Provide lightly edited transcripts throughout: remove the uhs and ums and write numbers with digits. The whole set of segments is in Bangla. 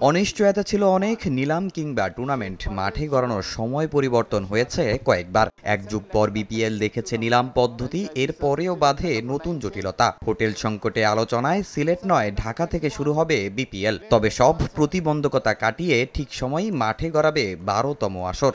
অনিশ্চয়তা ছিল অনেক। নিলাম কিংবা টুর্নামেন্ট মাঠে গড়ানোর সময় পরিবর্তন হয়েছে কয়েকবার। এক যুগ পর বিপিএল দেখেছে নিলাম পদ্ধতি, এর পরেও বাধে নতুন জটিলতা। হোটেল সংকটে আলোচনায় সিলেট নয় ঢাকা থেকে শুরু হবে বিপিএল। তবে সব প্রতিবন্ধকতা কাটিয়ে ঠিক সময়ই মাঠে গড়াবে 12তম আসর।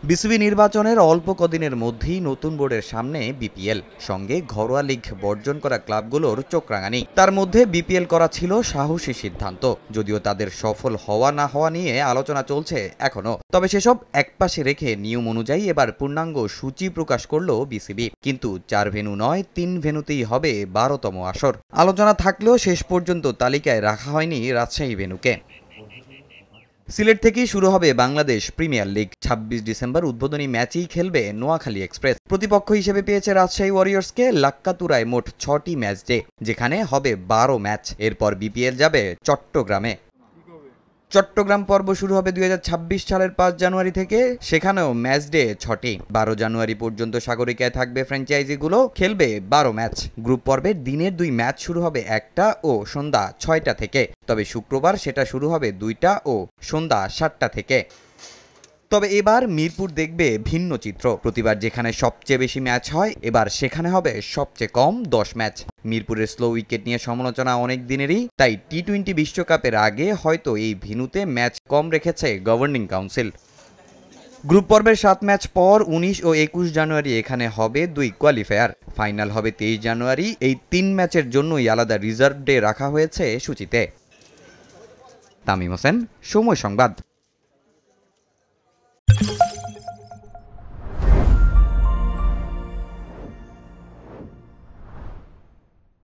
বিসিবি নির্বাচনের অল্প কদিনের মধ্যেই নতুন বোর্ডের সামনে বিপিএল, সঙ্গে ঘরোয়া লিগ বর্জন করা ক্লাবগুলোর চোখ রাঙানি। তার মধ্যে বিপিএল করা ছিল সাহসী সিদ্ধান্ত, যদিও তাদের সফল হওয়া না হওয়া নিয়ে আলোচনা চলছে এখনো। তবে সেসব একপাশে রেখে নিয়ম অনুযায়ী এবার পূর্ণাঙ্গ সূচি প্রকাশ করল বিসিবি। কিন্তু 4 ভেন্যু নয়, 3 ভেন্যুতেই হবে 12তম আসর। আলোচনা থাকলেও শেষ পর্যন্ত তালিকায় রাখা হয়নি রাজশাহী ভেন্যুকে। সিলেট থেকেই শুরু হবে বাংলাদেশ প্রিমিয়ার লিগ। 26 ডিসেম্বর উদ্বোধনী ম্যাচেই খেলবে নোয়াখালী এক্সপ্রেস। প্রতিপক্ষ হিসেবে পেয়েছে রাজশাহী ওয়ারিয়র্সকে। লাক্কাতুরায় মোট 6টি ম্যাচ ডে, যেখানে হবে 12 ম্যাচ। এরপর বিপিএল যাবে চট্টগ্রামে। চট্টগ্রাম পর্ব শুরু হবে 2026 সালের 5 জানুয়ারি থেকে। সেখানেও ম্যাচ ডে 6টি। 12 জানুয়ারি পর্যন্ত সাগরিকায় থাকবে ফ্র্যাঞ্চাইজিগুলো, খেলবে 12 ম্যাচ। গ্রুপ পর্বের দিনের 2 ম্যাচ শুরু হবে 1টা ও সন্ধ্যা 6টা থেকে। তবে শুক্রবার সেটা শুরু হবে 2টা ও সন্ধ্যা 7টা থেকে। তবে এবার মিরপুর দেখবে ভিন্ন চিত্র। প্রতিবার যেখানে সবচেয়ে বেশি ম্যাচ হয়, এবার সেখানে হবে সবচেয়ে কম 10 ম্যাচ। মিরপুরের স্লো উইকেট নিয়ে সমালোচনা অনেক দিনেরই, তাই টি-20 বিশ্বকাপের আগে হয়তো এই ভেন্যুতে ম্যাচ কম রেখেছে গভর্নিং কাউন্সিল। গ্রুপ পর্বের 7 ম্যাচ পর 19 ও 21 জানুয়ারি এখানে হবে 2 কোয়ালিফায়ার। ফাইনাল হবে 23 জানুয়ারি। এই 3 ম্যাচের জন্যই আলাদা রিজার্ভ ডে রাখা হয়েছে সূচিতে। তামিম হোসেন, সময় সংবাদ।